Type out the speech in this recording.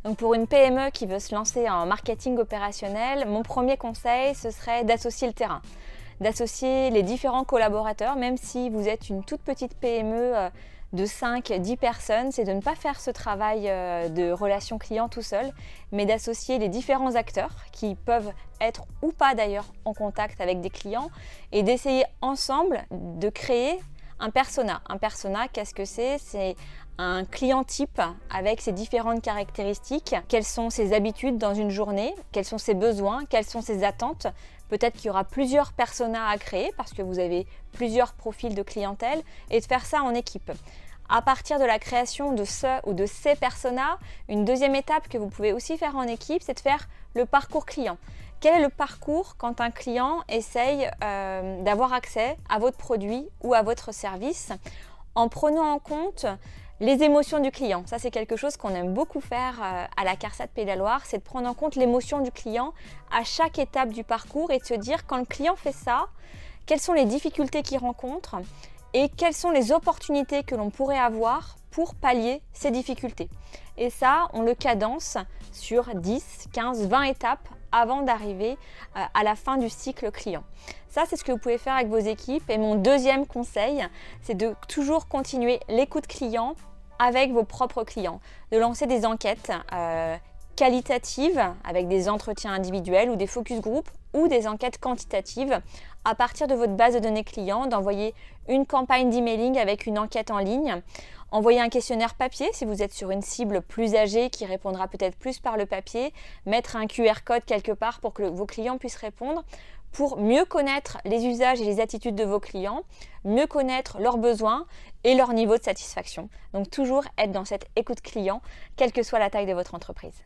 Donc pour une PME qui veut se lancer en marketing opérationnel, mon premier conseil, ce serait d'associer le terrain, d'associer les différents collaborateurs, même si vous êtes une toute petite PME de 5-10 personnes, c'est de ne pas faire ce travail de relation client tout seul, mais d'associer les différents acteurs qui peuvent être ou pas d'ailleurs en contact avec des clients et d'essayer ensemble de créer un persona. Un persona, qu'est-ce que c'est? C'est un client type avec ses différentes caractéristiques. Quelles sont ses habitudes dans une journée? Quels sont ses besoins? Quelles sont ses attentes? Peut-être qu'il y aura plusieurs personas à créer parce que vous avez plusieurs profils de clientèle et de faire ça en équipe. À partir de la création de ce ou de ces personas, une deuxième étape que vous pouvez aussi faire en équipe, c'est de faire le parcours client. Quel est le parcours quand un client essaye d'avoir accès à votre produit ou à votre service en prenant en compte les émotions du client? Ça, c'est quelque chose qu'on aime beaucoup faire à la CARSAT Pays de la Loire, c'est de prendre en compte l'émotion du client à chaque étape du parcours et de se dire quand le client fait ça, quelles sont les difficultés qu'il rencontre et quelles sont les opportunités que l'on pourrait avoir pour pallier ces difficultés. Et ça, on le cadence sur 10, 15, 20 étapes avant d'arriver à la fin du cycle client. Ça, c'est ce que vous pouvez faire avec vos équipes. Et mon deuxième conseil, c'est de toujours continuer l'écoute client avec vos propres clients, de lancer des enquêtes qualitatives avec des entretiens individuels ou des focus group ou des enquêtes quantitatives à partir de votre base de données client, d'envoyer une campagne d'emailing avec une enquête en ligne, envoyer un questionnaire papier si vous êtes sur une cible plus âgée qui répondra peut-être plus par le papier, mettre un QR code quelque part pour que vos clients puissent répondre, pour mieux connaître les usages et les attitudes de vos clients, mieux connaître leurs besoins et leur niveau de satisfaction. Donc toujours être dans cette écoute client, quelle que soit la taille de votre entreprise.